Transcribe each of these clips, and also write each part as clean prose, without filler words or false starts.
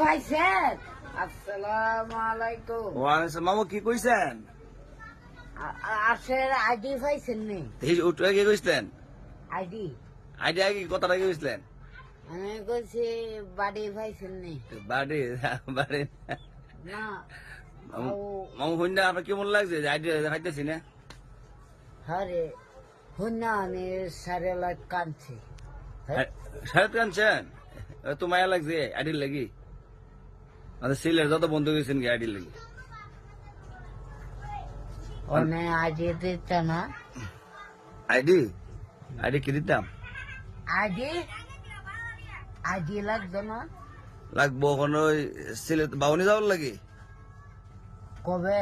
ভাই স্যার আসসালামু আলাইকুম। ওয়ালাইকুম মামু কি কইছেন? আসের আইডি পাইছেন নি? এই উঠে কি কইছেন? আইডি আইডি আগে কথাটা কি কইছেন? আমি কইছি বাড়ি পাইছেন নি? বাড়ি বাড়ি না মামু হইনা আপনার কেমন লাগছে যে আইডি দেখাইতেছি না? আরে হুন্না আমি সারে লাখ কানছি। সাহেব কানছেন তো মায়া লাগছে আইডির লাগি? আমাদের সিলের যত বন্ধু গেছেন কি আইডির লাগি? ওনে আইডি দিতে না। আইডি আইডি কি দিতাম? আইডি আইডি লাগবে না। লাগবো এখন ওই সিলেট বাউনি যাওয়ার লাগি। কবে?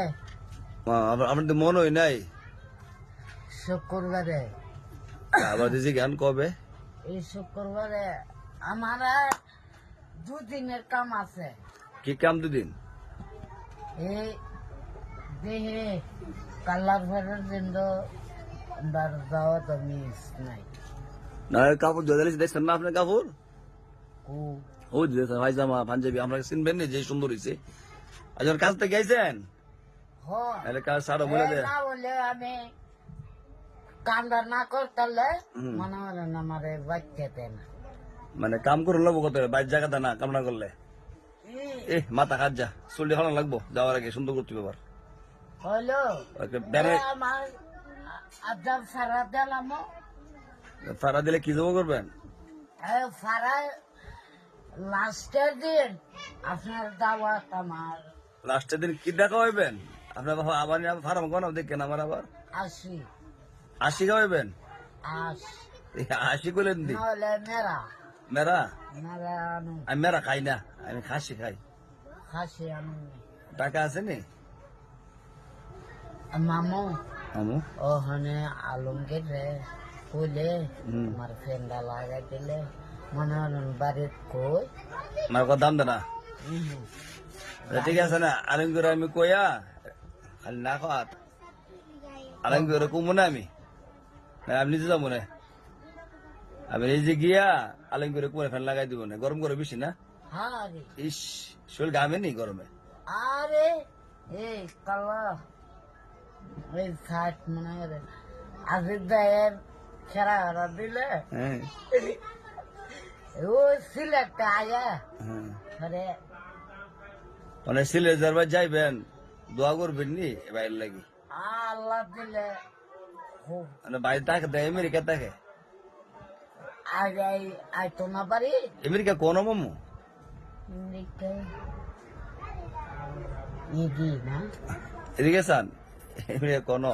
আপনার তো মন হয় নাই শুক্রবারে। আবার দিছি গান কবে? এই শুক্রবারে আমার দুদিনের কাম আছে। কি কাম দুদিন? এই দেহে কালার ফেরার জন্য যাওয়া তো মিস নাই। না কাপড় ধরে দেখছেন না আপনার কাপড়? ও ও দিয়েছে ভাইজামা পাঞ্জাবি আমরা চিনবেন না যে সুন্দর হয়েছে। আজ কাজ থেকে গেছেন? হয় কাজ সারো বলে দে। না বলে আমি কান্দা না করতালে মনে হয় না আমার বাচ্চাতে না। মানে কাম করে লাগবো কত বাইর জায়গাতে না কাম না করলে এ মাথা কাজ যা চল্লি হলা লাগবো যাওয়ার আগে সুন্দর করতে ব্যাপার হলো ব্যানে আমার আজাব সারা দিলাম। ফাড়া দিলে কি জমা করবেন? সারা লাস্টের দিন আপনার দাওয়াত আমার লাস্টের দিন কি দেখা হইবেন আপনার বাবা আবার ফার্ম কোন দেখেন আমার আবার 80 80 খাওয়াইবেন? 80 করলেন দি নহলে মেরা মেরা মেরা আনু আমি মেরা খাই না আমি খাসি খাই। খাসি আনু টাকা আছে নি মামু আমু ওখানে আলমগীর রে কইলে আমার ফ্রেন্ডা লাগাই দিলে মনে হলেন বাড়ির কই আমার কথা দাম দেনা ঠিক আছে না আরেম করে আমি কইয়া খালি না খাত আরেম করে কমবো না আমি আমি নিজে যাবো না আমি নিজে গিয়া আলেম করে কুমারে ফ্যান লাগাই দিব না গরম করে বেশি না আরে ইস শরীর ঘামে নি গরমে আরে এই কালা এই সাইট মনে করে আজির দায়ের খেরা হারা দিলে হ্যাঁ ও সিলেক্ট আয়া হ্যাঁ আরে মানে সিলেট যারবার যাইবেন দোয়া করবেন নি বাইরে লাগি আল্লাহ দিলে খুব মানে বাইরে থাকে দেয় আমেরিকা থাকে আগে আইতো না পারি আমেরিকা কোন মামু ইদি না এদিকে চান আমেরিকা কোন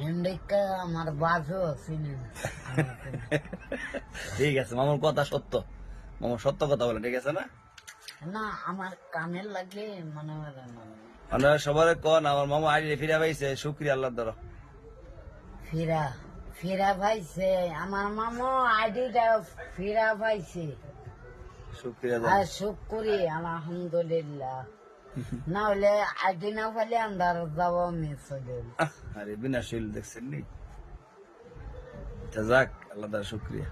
ইন্ডিকা আমার বাজও চিনি না। ঠিক আছে মামুর কথা সত্য মামুর সত্য কথা বলে ঠিক আছে না না আমার কানের লাগে মনে হয় না আমরা সবার কন আমার মামা আইডি ফিরে পাইছে শুক্রিয়া আল্লাহ ধরো ফিরা ফিরা পাইছে আমার মামু আইডিটা ফিরা পাইছে শুক্রিয়া আর শুক্রি আলহামদুলিল্লাহ না হলে আইডি না পাইলে আন্দার যাব মিস হয়ে আরে বিনা শৈল দেখছেন নি যাক আল্লাহ শুক্রিয়া